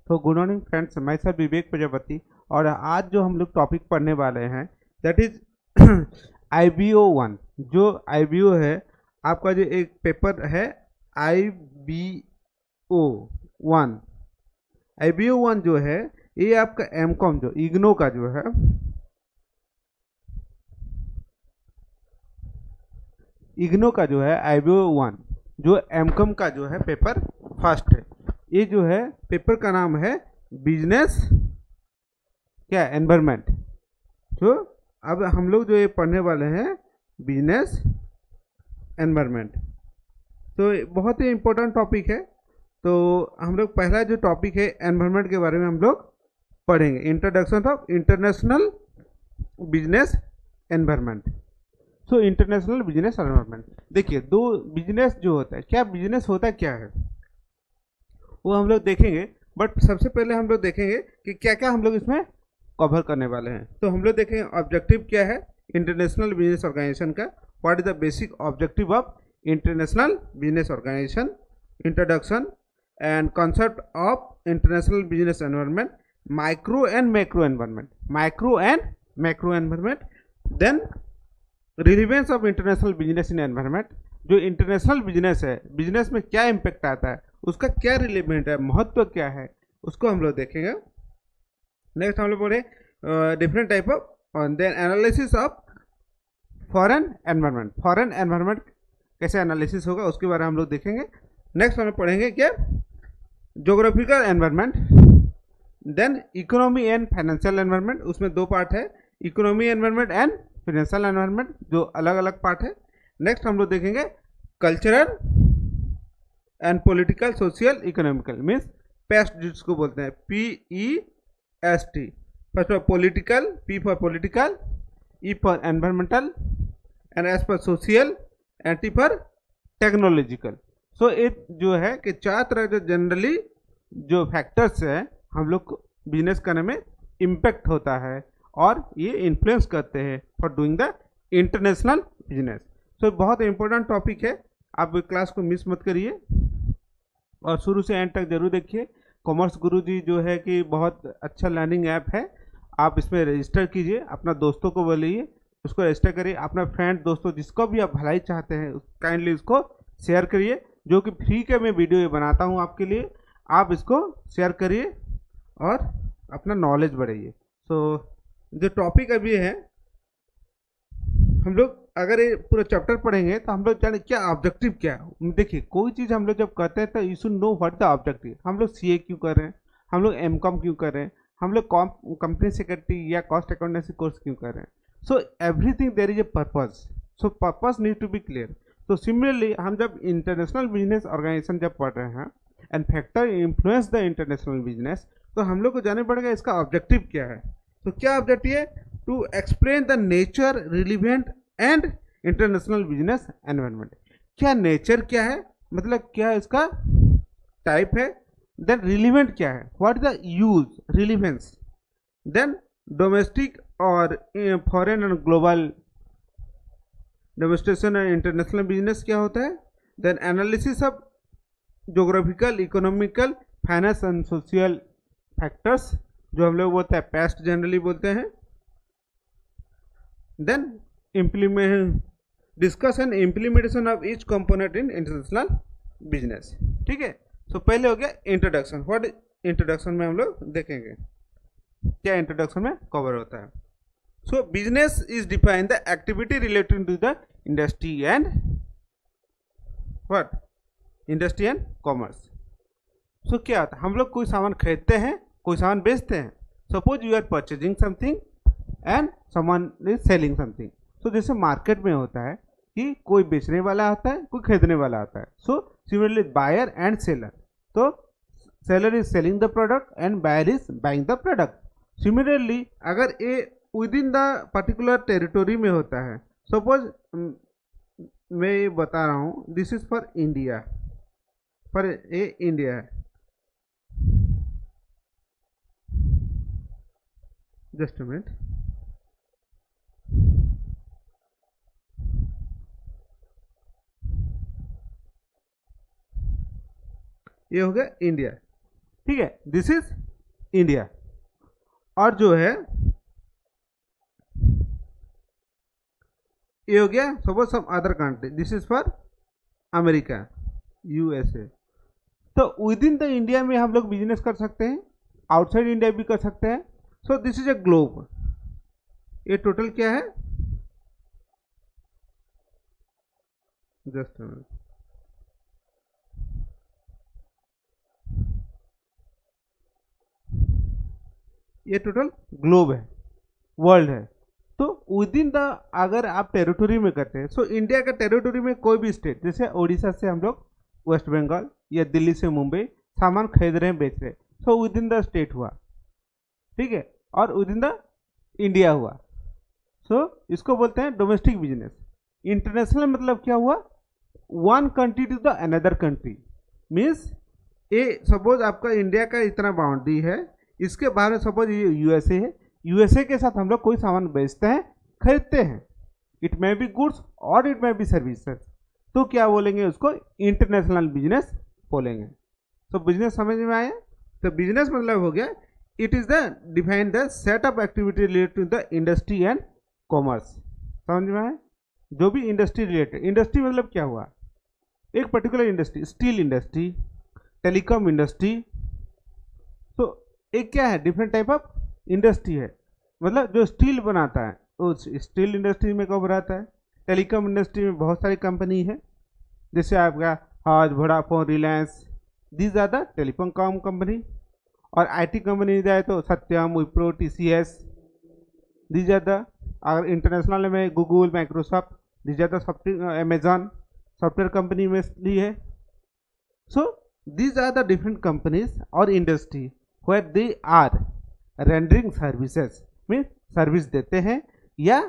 तो good morning friends, मैं sir विवेक प्रजापति। और आज जो हम लोग टॉपिक पढ़ने वाले हैं दैट इज IBO 1। जो IBO है, आपका जो एक पेपर है IBO 1। IBO 1 जो है ये आपका एमकॉम जो इग्नो का जो है IBO 1 जो एमकॉम का जो है पेपर फर्स्ट है। ये जो है पेपर का नाम है बिजनेस क्या एनवायरनमेंट। तो अब हम लोग जो ये पढ़ने वाले हैं बिजनेस एनवायरनमेंट, तो बहुत ही इम्पोर्टेंट टॉपिक है। तो हम लोग पहला जो टॉपिक है एनवायरनमेंट के बारे में हम लोग पढ़ेंगे, introduction of international business environment. So international business environment, देखिए दो बिजनेस जो होता है, क्या बिजनेस होता क्या है वो हम लोग देखेंगे। बट सबसे पहले हम लोग देखेंगे कि क्या क्या हम लोग इसमें कवर करने वाले हैं। तो हम लोग देखेंगे ऑब्जेक्टिव क्या है इंटरनेशनल बिजनेस ऑर्गेनाइजेशन का, what is the basic objective of international business organisation, introduction and concept of international business environment, micro and macro environment, then relevance of international business in environment. जो international business है, business में क्या impact आता है, उसका क्या relevant है, महत्व क्या है, उसको हम लोग देखेंगे। नेक्स्ट हम लोग बोले different type of then analysis of foreign environment कैसे एनालिसिस होगा उसके बारे में हम लोग देखेंगे। नेक्स्ट हम लोग पढ़ेंगे क्या geographical environment, then economy and financial environment. उसमें दो पार्ट है, economy environment and financial environment, जो अलग अलग पार्ट है। नेक्स्ट हम लोग देखेंगे cultural and political social economical, means pest जिसको बोलते हैं PEST। First for political, P for political, E for environmental and S for social and T for technological. So ये जो है कि चार तरह के जनरली जो फैक्टर्स है हम लोग को बिजनेस करने में इम्पैक्ट होता है और ये इन्फ्लुएंस करते हैं for doing the international business. So बहुत इंपॉर्टेंट टॉपिक है, आप क्लास को मिस मत करिए और शुरू से एंड तक जरूर देखिए। कॉमर्स गुरु जी जो है कि बहुत अच्छा लर्निंग ऐप है, आप इसमें रजिस्टर कीजिए, अपना दोस्तों को बोलिए उसको रजिस्टर करिए, अपना फ्रेंड दोस्तों जिसको भी आप भलाई चाहते हैं काइंडली उसको शेयर करिए। जो कि फ्री के मैं वीडियो ये बनाता हूँ आपके लिए, आप इसको शेयर करिए और अपना नॉलेज बढ़ाइए। सो जो टॉपिक अभी है, हम लोग अगर ये पूरा चैप्टर पढ़ेंगे तो हम लोग जाने क्या ऑब्जेक्टिव क्या है। देखिए कोई चीज़ हम लोग जब करते हैं तो you should know what the objective. हम लोग CA क्यों कर रहे हैं, हम लोग MCOM क्यों कर रहे हैं, हम लोग कंपनी सेक्रेटरी या कॉस्ट अकाउंटेंसी कोर्स क्यों कर रहे हैं। So everything there is a purpose, so purpose need to be clear. तो सिमिलरली हम जब इंटरनेशनल बिजनेस ऑर्गेनाइजेशन जब पढ़ रहे हैं and factor influence the international business, तो हम लोग को जानना पड़ेगा इसका ऑब्जेक्टिव क्या है। तो क्या ऑब्जेक्टिव है, to explain the nature relevant and international business environment. क्या नेचर क्या है, मतलब क्या इसका टाइप है, देन रिलीवेंट क्या है, what is the use relevance, then domestic और foreign and global demonstration and international business क्या होता है, then analysis of geographical economical finance and social factors जो हम लोग बोलते हैं पेस्ट जनरली बोलते हैं, then implement discuss and implementation of each component in international business. ठीक है, सो पहले हो गया इंट्रोडक्शन। व्हाट इंट्रोडक्शन में हम लोग देखेंगे क्या इंट्रोडक्शन में कवर होता है। So business is define the activity related to the industry and what industry and commerce. So क्या होता है, हम लोग कोई सामान खरीदते हैं, कोई सामान बेचते हैं। Suppose you are purchasing something and someone is selling something. So जैसे मार्केट में होता है कि कोई बेचने वाला आता है, कोई खरीदने वाला आता है। So similarly buyer and seller, तो seller is selling the product and buyer is buying the product. Similarly अगर ये within the particular territory में होता है, सपोज मैं ये बता रहा हूँ दिस इज फॉर इंडिया, पर ये इंडिया है, जस्ट अ मिनट, ये हो गया इंडिया। ठीक है, दिस इज इंडिया। और जो है ये हो गया suppose some other country, this is for America, USA. तो विद इन द इंडिया में हम लोग बिजनेस कर सकते हैं, आउटसाइड इंडिया भी कर सकते हैं। So this is a globe. ये टोटल क्या है, जस्ट ये टोटल ग्लोब है, वर्ल्ड है। तो विद इन द, अगर आप टेरिटोरी में करते हैं, सो इंडिया का टेरिटोरी में कोई भी स्टेट, जैसे उड़ीसा से हम लोग वेस्ट बंगाल या दिल्ली से मुंबई सामान खरीद रहे हैं, बेच रहे हैं, so with in the state हुआ, ठीक है, और विद इन द इंडिया हुआ। सो इसको बोलते हैं डोमेस्टिक बिजनेस। इंटरनेशनल मतलब क्या हुआ, one country to the another country, means ये सपोज आपका इंडिया का इतना बाउंड्री है, इसके बाहर में सपोज ये यूएसए है, यूएसए के साथ हम लोग कोई सामान बेचते हैं, खरीदते हैं, इट मे बी गुड्स और इट मे बी सर्विसेज, तो क्या बोलेंगे उसको, इंटरनेशनल बिजनेस बोलेंगे। तो बिजनेस समझ में आया। तो बिजनेस मतलब हो गया, it is the define the set of activity related to the industry and commerce. समझ में आया, जो भी इंडस्ट्री रिलेटेड, इंडस्ट्री मतलब क्या हुआ, एक particular industry, steel industry, telecom industry, तो एक क्या है, डिफरेंट टाइप ऑफ इंडस्ट्री है, मतलब जो स्टील बनाता है उस स्टील इंडस्ट्री में कब रहता है। टेलीकॉम इंडस्ट्री में बहुत सारी कंपनी है, जैसे आपका Hutch, Vodafone, Reliance, these are the telecom company. और आईटी कंपनी जाए तो Satyam, Wipro, TCS, these are the, अगर इंटरनेशनल में Google, Microsoft, these are the software, Amazon software company में ली है। So these are the different companies और industry where they are rendering services, mean service देते हैं या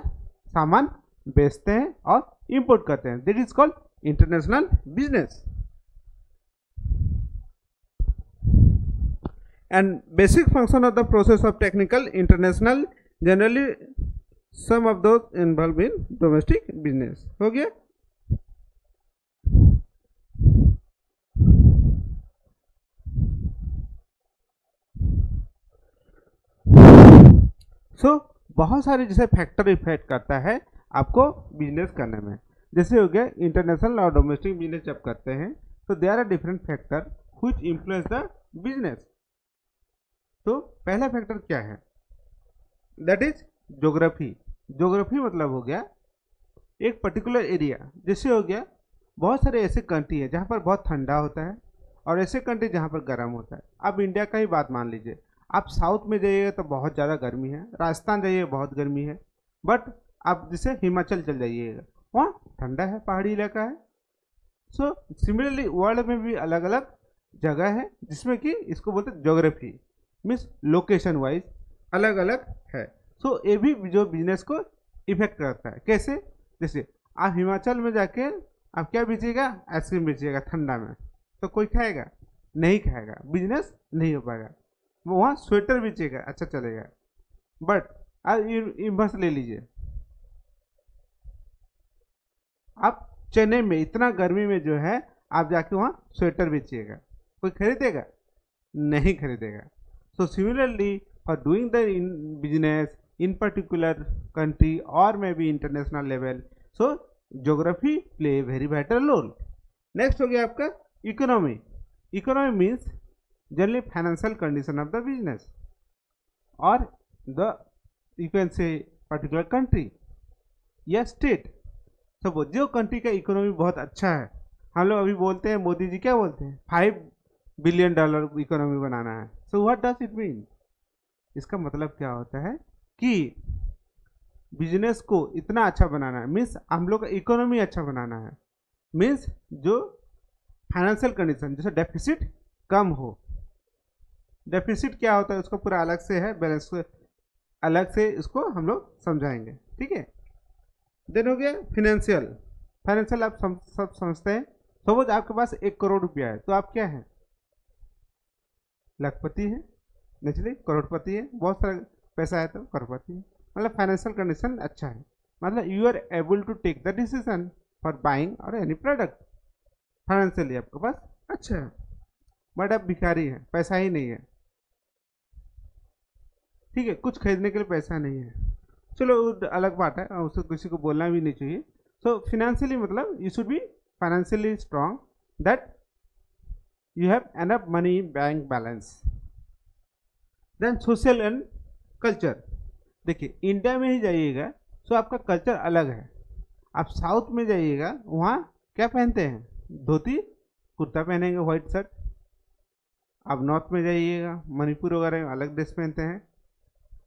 सामान बेचते हैं और इंपोर्ट करते हैं, that is called international business. And basic function of the process of technical international, generally some of those involve in domestic business. हो गया। सो बहुत सारे जैसे फैक्टर इफेक्ट करता है आपको बिजनेस करने में, जैसे हो गया इंटरनेशनल और डोमेस्टिक बिजनेस जब करते हैं तो there are different factor which influence the business. तो पहला फैक्टर क्या है, दैट इज ज्योग्राफी। ज्योग्राफी मतलब हो गया एक पर्टिकुलर एरिया, जैसे हो गया बहुत सारे ऐसे कंट्री है जहाँ पर बहुत ठंडा होता है और ऐसे कंट्री जहाँ पर गर्म होता है। अब इंडिया का ही बात मान लीजिए, आप साउथ में जाइएगा तो बहुत ज़्यादा गर्मी है, राजस्थान जाइए बहुत गर्मी है, बट आप जैसे हिमाचल चल जाइएगा वहाँ ठंडा है, पहाड़ी इलाका है। सो सिमिलरली वर्ल्ड में भी अलग अलग जगह है जिसमें कि इसको बोलते हैं ज्योग्राफी, मीन्स लोकेशन वाइज अलग अलग है। सो ये भी जो बिजनेस को इफेक्ट करता है। कैसे, जैसे आप हिमाचल में जाके आप क्या बेचिएगा, आइसक्रीम बेचिएगा ठंडा में, तो कोई खाएगा नहीं, खाएगा, बिजनेस नहीं हो पाएगा। वहाँ स्वेटर बेचिएगा, अच्छा चलेगा, बट आप इन्वर्स ले लीजिए, आप चेन्नई में इतना गर्मी में जो है आप जाके वहाँ स्वेटर बेचिएगा, कोई खरीदेगा नहीं खरीदेगा। So similarly for doing the business in particular country और may be international level, so geography play a very vital role. Next हो गया आपका economy. Economy means generally financial condition of the business और the you can say particular country या state. Suppose जो country का economy बहुत अच्छा है, हम लोग अभी बोलते हैं, मोदी जी क्या बोलते हैं, $5 बिलियन इकोनॉमी बनाना है। So what does it mean, इसका मतलब क्या होता है कि बिजनेस को इतना अच्छा बनाना है, मीन्स हम लोग का इकोनॉमी अच्छा बनाना है, मीन्स जो फाइनेंशियल कंडीशन जैसे डेफिसिट कम हो। डेफिसिट क्या होता है उसको पूरा अलग से है, बैलेंस अलग से इसको हम लोग समझाएंगे, ठीक है। देन हो गया फिनेंशियल। फाइनेंशियल आप सब समझते हैं। सपोज आपके पास 1 करोड़ रुपया है तो आप क्या हैं, लखपति है, नेचुरली करोड़पति है, बहुत सारा पैसा है तो करोड़पति है, मतलब फाइनेंशियल कंडीशन अच्छा है, मतलब you are able to take the decision for buying और एनी प्रोडक्ट, फाइनेंशियली आपके पास अच्छा है। बट अब भिखारी है, पैसा ही नहीं है, ठीक है, कुछ खरीदने के लिए पैसा नहीं है। चलो वो अलग बात है, उसको किसी को बोलना भी नहीं चाहिए। सो फिनेंशियली मतलब you should be financially strong, that you have enough money bank balance. Then social and culture, देखिए इंडिया में ही जाइएगा तो आपका कल्चर अलग है। आप साउथ में जाइएगा वहाँ क्या पहनते हैं, धोती कुर्ता पहनेंगे, व्हाइट शर्ट। आप नॉर्थ में जाइएगा मणिपुर वगैरह में अलग ड्रेस पहनते हैं।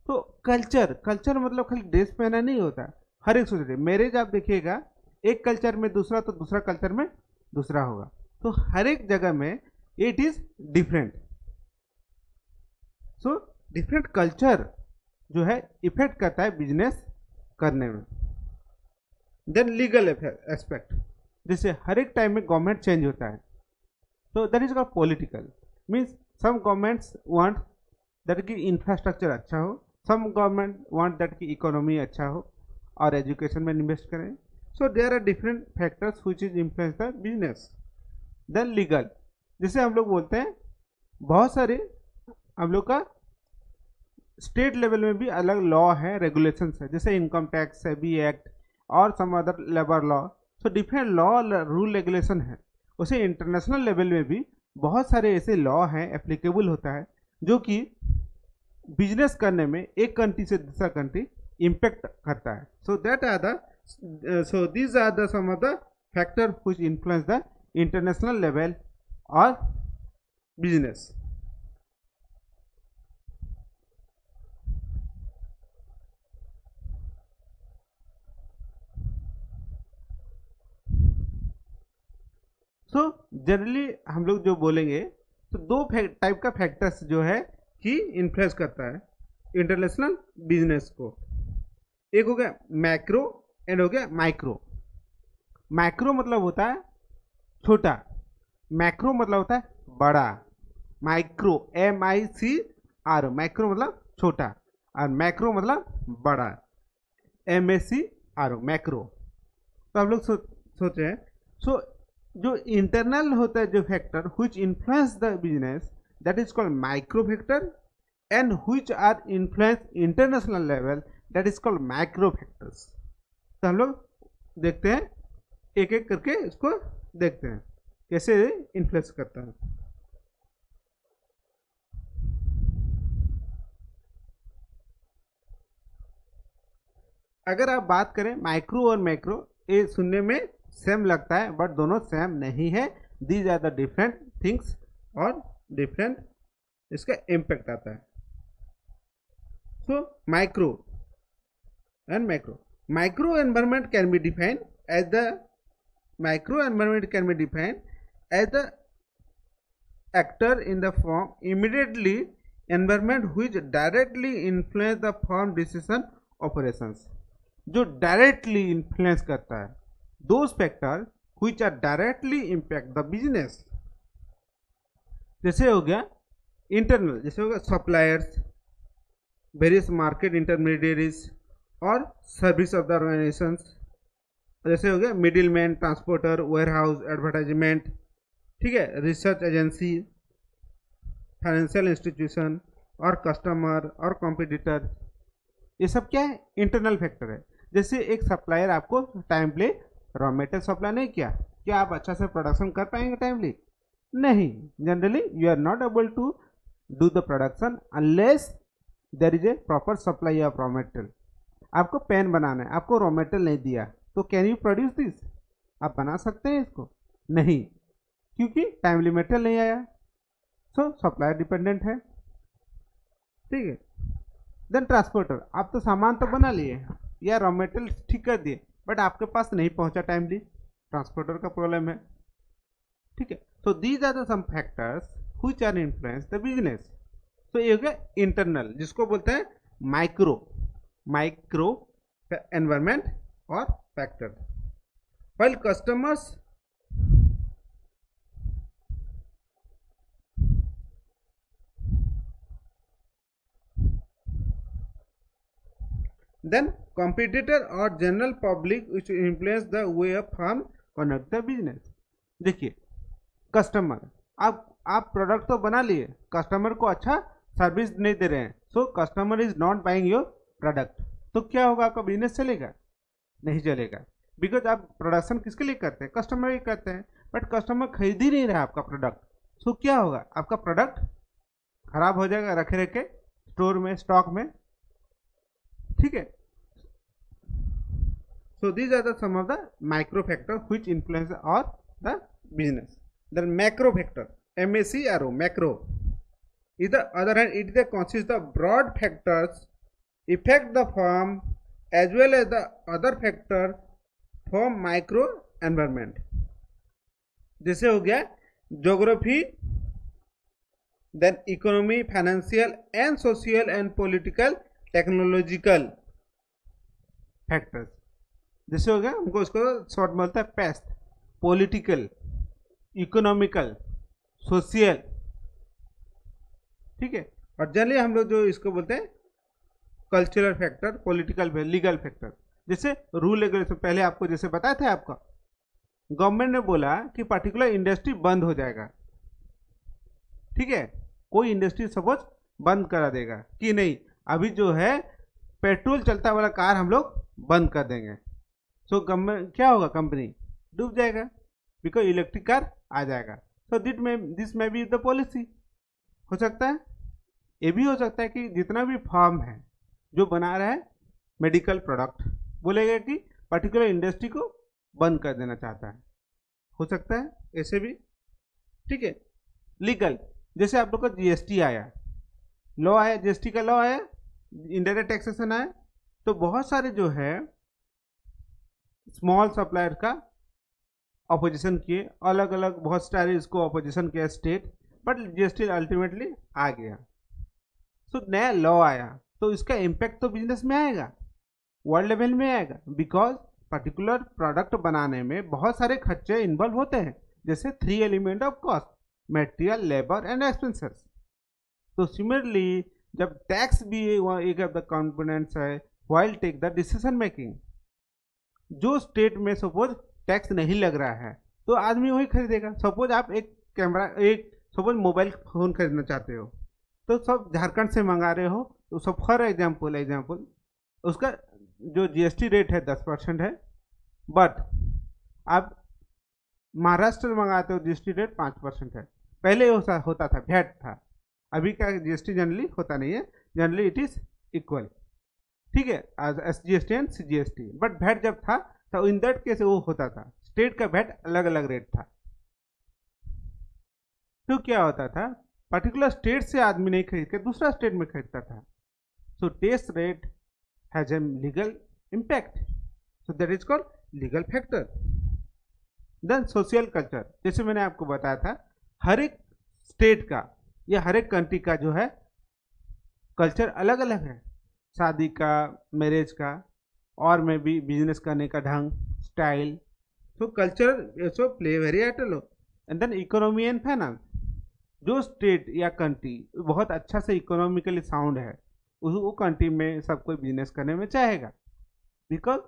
तो कल्चर, कल्चर मतलब खाली ड्रेस पहना नहीं होता, हर एक सोसाइटी, मैरिज आप देखिएगा एक कल्चर में दूसरा, तो दूसरा कल्चर में दूसरा होगा। तो हर एक जगह में it is different. So different culture जो है इफेक्ट करता है बिजनेस करने में। देन लीगल एस्पेक्ट, जैसे हर एक टाइम में गवर्नमेंट चेंज होता है, तो that is called political. Means some governments want that की इंफ्रास्ट्रक्चर अच्छा हो, सम गवर्नमेंट वांट दैट की इकोनॉमी अच्छा हो और एजुकेशन में इन्वेस्ट करें। So there are different factors which is influence the business. Then legal, जैसे हम लोग बोलते हैं बहुत सारे हम लोग का स्टेट लेवल में भी अलग लॉ है, रेगुलेशंस है, जैसे इनकम टैक्स, सेबी एक्ट और some other labour law. So different law rule regulation है। उसे इंटरनेशनल लेवल में भी बहुत सारे ऐसे लॉ हैं एप्लीकेबल होता है जो कि बिजनेस करने में एक कंट्री से दूसरा कंट्री इम्पैक्ट करता है। So that are the so these are the some of the factor which influence the international level और बिजनेस। सो जनरली हम लोग जो बोलेंगे तो दो टाइप का फैक्टर्स जो है कि इन्फ्लुएंस करता है इंटरनेशनल बिजनेस को। एक हो गया मैक्रो एंड हो गया माइक्रो। मैक्रो मतलब होता है छोटा, मैक्रो मतलब होता है बड़ा। माइक्रो MICRO, माइक्रो मतलब छोटा और मैक्रो मतलब बड़ा, MACRO मैक्रो। तो हम लोग सोचे हैं सो जो इंटरनल होता है जो factor which influence the business that is called micro factor, and which are influence international level that is called macro factors. तो हम लोग देखते हैं एक एक करके इसको देखते हैं कैसे इन्फ्लुएंस करता है। अगर आप बात करें माइक्रो और मैक्रो, ये सुनने में सेम लगता है बट दोनों सेम नहीं है। These are the different things और डिफरेंट इसका इम्पैक्ट आता है। So micro and macro, micro environment can be defined as the micro environment can be defined as the actor in the form immediately environment which directly influence the form decision operations. जो directly influence करता है those factor which are directly impact the business. जैसे हो गया internal, जैसे हो गया suppliers, various market intermediaries और सर्विस ऑफ द ऑर्गेनाइजेशंस। जैसे हो गया middle man, transporter, warehouse, advertisement, ठीक है, रिसर्च एजेंसी, फाइनेंशियल इंस्टीट्यूशन और कस्टमर और कॉम्पिटिटर। ये सब क्या है, इंटरनल फैक्टर है। जैसे एक सप्लायर आपको टाइमली रॉ मेटेरियल सप्लाई नहीं किया, क्या आप अच्छा से प्रोडक्शन कर पाएंगे टाइमली? नहीं, generally you are not able to do the production unless there is a proper supply of raw material. आपको पेन बनाना है, आपको रॉ मेटेरियल नहीं दिया, तो कैन यू प्रोड्यूस दिस? आप बना सकते हैं इसको? नहीं, क्योंकि टाइमली मेटेरियल नहीं आया। सो सप्लायर डिपेंडेंट है, ठीक है। देन ट्रांसपोर्टर, आप तो सामान तो बना लिए या रॉ मेटेरियल ठीक कर दिए बट आपके पास नहीं पहुंचा टाइमली, ट्रांसपोर्टर का प्रॉब्लम है, ठीक है। So these are the some factors which are influence the business. तो ये हो गया इंटरनल, जिसको बोलते हैं माइक्रो, माइक्रो एनवायरमेंट और factor. While customers then competitor or general public which influence the way of firm conduct the business। देखिए customer, आप आप प्रोडक्ट तो बना लिए, कस्टमर को अच्छा सर्विस नहीं दे रहे हैं, so customer is not buying your product, तो क्या होगा, आपका बिजनेस चलेगा? नहीं चलेगा, बिकॉज आप प्रोडक्शन किसके लिए करते हैं? कस्टमर ही करते हैं, बट कस्टमर खरीद ही नहीं रहा आपका प्रोडक्ट, सो क्या होगा, आपका प्रोडक्ट खराब हो जाएगा रखे रखे स्टोर में, स्टॉक में, ठीक है। So these are the some of the micro factor which influence और the business. Then macro factor, MACRO, macro is the other hand, it consists the broad factors affect the firm as well as the other factor from micro environment। जैसे हो गया geography, then economy, financial and social and political technological factors. जैसे हो गया, हमको इसको short में बोलता है पेस्ट, पॉलिटिकल, इकोनॉमिकल, सोशल, ठीक है। और जनरली हम लोग जो इसको बोलते हैं cultural factor, political, legal factor. जैसे रूल रेगुलेशन, पहले आपको जैसे बताया था, आपका गवर्नमेंट ने बोला कि पर्टिकुलर इंडस्ट्री बंद हो जाएगा, ठीक है, कोई इंडस्ट्री सपोज बंद करा देगा कि नहीं, अभी जो है पेट्रोल चलता वाला कार हम लोग बंद कर देंगे, सो गवर्नमेंट क्या होगा, कंपनी डूब जाएगा, बिकॉज इलेक्ट्रिक कार आ जाएगा। सो दिस में बी द पॉलिसी हो सकता है। ये भी हो सकता है कि जितना भी फर्म है जो बना रहा है मेडिकल प्रोडक्ट, बोलेगा कि पर्टिकुलर इंडस्ट्री को बंद कर देना चाहता है, हो सकता है ऐसे भी, ठीक है। लीगल, जैसे आप लोग का GST आया, लॉ आया, GST का लॉ आया, इंडायरेक्ट टैक्सेशन आया, तो बहुत सारे जो है स्मॉल सप्लायर का अपोजिशन किए, अलग अलग बहुत सारे इसको अपोजिशन किया स्टेट, बट GST अल्टीमेटली आ गया। सो नया लॉ आया, तो इसका इम्पैक्ट तो बिजनेस में आएगा, वर्ल्ड लेवल में आएगा, बिकॉज पर्टिकुलर प्रोडक्ट बनाने में बहुत सारे खर्चे इन्वॉल्व होते हैं, जैसे 3 element of cost, material, labour and expenses. तो सिमिलरली जब टैक्स भी एक ऑफ द कंपोनेंट्स है while take the decision making, जो स्टेट में सपोज टैक्स नहीं लग रहा है तो आदमी वही खरीदेगा। सपोज आप एक कैमरा, एक सपोज मोबाइल फ़ोन खरीदना चाहते हो, तो सब झारखंड से मंगा रहे हो, तो सब फॉर एग्जाम्पल उसका जो GST रेट है 10% है, बट आप महाराष्ट्र में मंगाते हो GST रेट 5% है। पहले होता था, VAT था, अभी का GST जनरली होता नहीं है, जनरली इट इज इक्वल, ठीक है, SGST and CGST, but VAT जब था तो इन दैट केस वो होता था, स्टेट का VAT अलग अलग रेट था। तो क्या होता था, पर्टिकुलर स्टेट से आदमी नहीं खरीद के दूसरा स्टेट में खरीदता था, so tax rate has a legal impact, so that is called legal factor. Then social culture, जैसे मैंने आपको बताया था, हर एक स्टेट का या हर एक कंट्री का जो है कल्चर अलग अलग है, शादी का, मैरिज का, और में भी बिजनेस करने का ढंग, style, so culture so play very vital. And then economy and finance, जो स्टेट या कंट्री बहुत अच्छा से इकोनॉमिकली साउंड है, वो कंट्री में सब कोई बिजनेस करने में चाहेगा, बिकॉज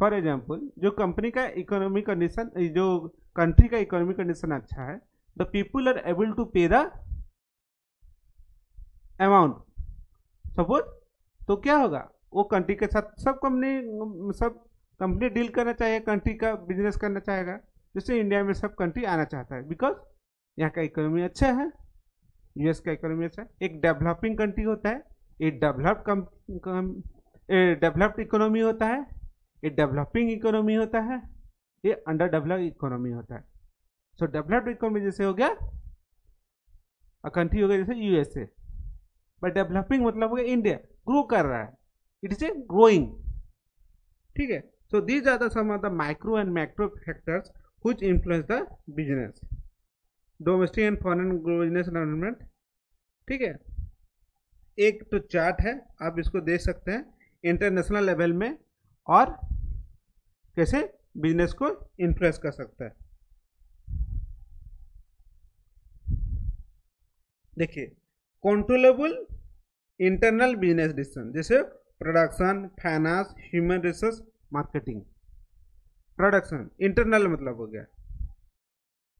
फॉर एग्जाम्पल जो कंपनी का इकोनॉमी कंडीशन, जो कंट्री का इकोनॉमी कंडीशन अच्छा है, the people are able to pay the amount suppose, तो क्या होगा, वो कंट्री के साथ सब कंपनी डील करना चाहिए, कंट्री का बिजनेस करना चाहेगा। जैसे इंडिया में सब कंट्री आना चाहता है, बिकॉज यहाँ का इकोनॉमी अच्छा है, US का इकोनॉमी अच्छा है। एक डेवलपिंग कंट्री होता है, एक डेवलप्ड इकोनॉमी होता है, एक डेवलपिंग इकोनॉमी होता है, ये अंडर डेवलप्ड इकोनॉमी होता है। सो डेवलप्ड इकोनॉमी जैसे हो गया कंट्री हो गया जैसे USA, बट डेवलपिंग मतलब हो गया इंडिया, ग्रो कर रहा है, इट इज ए ग्रोइंग, ठीक है। So these are the some of the micro and macro factors which influence the business, domestic and foreign business environment, ठीक है। एक तो चार्ट है, आप इसको देख सकते हैं इंटरनेशनल लेवल में, और कैसे बिजनेस को इन्फ्लुएंस कर सकता है। देखिए, कंट्रोलेबल इंटरनल बिजनेस डिसीजन, जैसे production, finance, human resource, marketing. Production internal मतलब हो गया,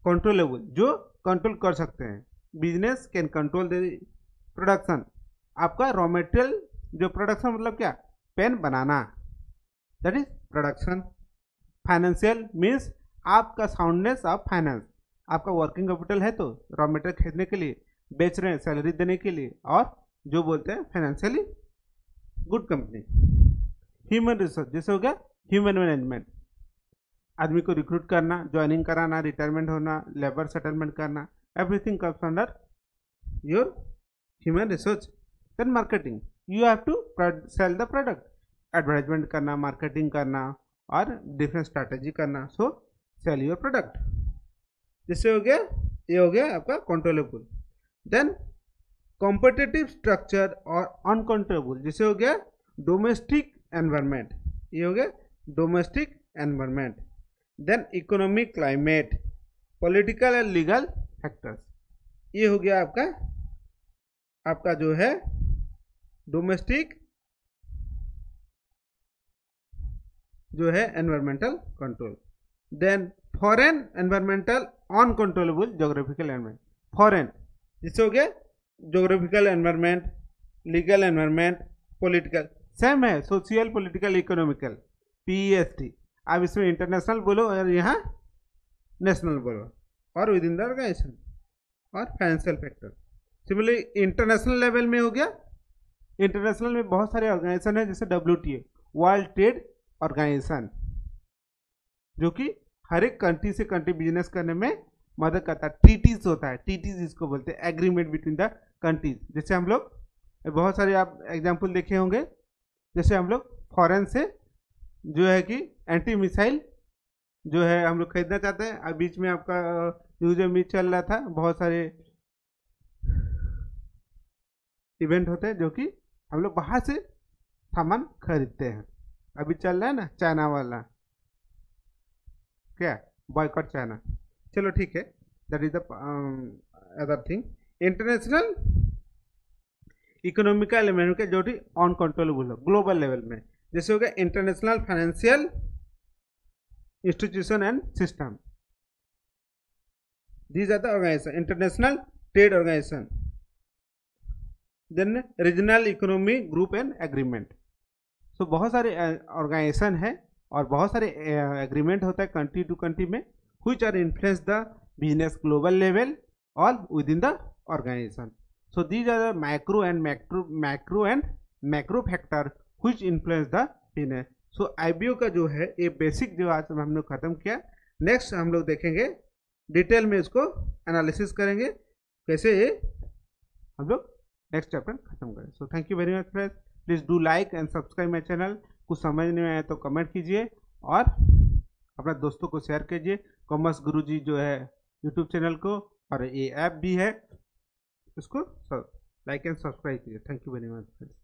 कंट्रोलेबल, जो कंट्रोल कर सकते हैं। Business can control the production, आपका रॉ मटेरियल जो प्रोडक्शन मतलब क्या, पेन बनाना, that is production. Financial means आपका साउंडनेस ऑफ फाइनेंस, आपका वर्किंग कैपिटल है तो रॉ मटेरियल खरीदने के लिए, बेच रहे हैं सैलरी देने के लिए, और जो बोलते हैं financially good company. Human resource जैसे हो गया ह्यूमन मैनेजमेंट, आदमी को रिक्रूट करना, ज्वाइनिंग कराना, रिटायरमेंट होना, लेबर सेटलमेंट करना, everything comes under your human resource. Then marketing, you have to sell the product, advertisement करना, मार्केटिंग करना और डिफरेंट स्ट्रैटेजी करना, सो सेल योर प्रोडक्ट। जिससे हो गया, ये हो गया आपका कंट्रोलेबल। देन कॉम्पिटिटिव स्ट्रक्चर और अनकंट्रोलेबल, जिसे हो गया डोमेस्टिक एनवायरनमेंट, ये हो गया domestic environment. Then economic climate, political and legal factors, ये हो गया आपका जो है डोमेस्टिक जो है environmental control. Then foreign environmental uncontrollable geographical environment, foreign जिससे हो गया geographical environment, legal environment, political, same है, सोशल पॉलिटिकल इकोनॉमिकल, PEST। आप इसमें इंटरनेशनल बोलो और यहाँ नेशनल बोलो, और विद इन द ऑर्गेनाइजेशन, और financial factor. Similarly international level में हो गया, इंटरनेशनल में बहुत सारे ऑर्गेनाइजेशन है, जैसे WTA वर्ल्ड ट्रेड ऑर्गेनाइजेशन, जो कि हर एक कंट्री से कंट्री बिजनेस करने में मदद करता है। ट्रीटीज होता है, ट्रीटीज इसको बोलते हैं, एग्रीमेंट बिटवीन द कंट्रीज। जैसे हम लोग बहुत सारे आप एग्जांपल देखे होंगे, जैसे हम लोग फॉरेन से जो है कि एंटी मिसाइल जो है हम लोग खरीदना चाहते हैं। अब बीच में आपका न्यूज में चल रहा था, बहुत सारे इवेंट होते हैं जो कि हम लोग बाहर से सामान खरीदते हैं। अभी चल रहा है ना चाइना वाला, क्या बॉयकॉट चाइना, चलो ठीक है, that is the other thing. International economical environment जो कि अनकंट्रोलेबल हो ग्लोबल लेवल में, जैसे हो गया international financial institution and system, these are the organization, international trade organization. Then regional economy group and agreement, so बहुत सारे ऑर्गेनाइजेशन है और बहुत सारे एग्रीमेंट होता है कंट्री टू कंट्री में, which are influence the business global level or within the organization. So these are the macro and macro factor which influence the business. So IBO का जो है ये बेसिक जो आज हम लोग खत्म किया, नेक्स्ट हम लोग देखेंगे डिटेल में इसको एनालिसिस करेंगे कैसे ये हम लोग नेक्स्ट चैप्टर खत्म करें। So thank you very much friends, please do like and subscribe my channel. कुछ समझ नहीं आया तो कमेंट कीजिए और अपने दोस्तों को शेयर कीजिए। कॉमर्स गुरुजी जो है यूट्यूब चैनल को, और ये ऐप भी है, इसको लाइक एंड सब्सक्राइब कीजिए। Thank you very much friends.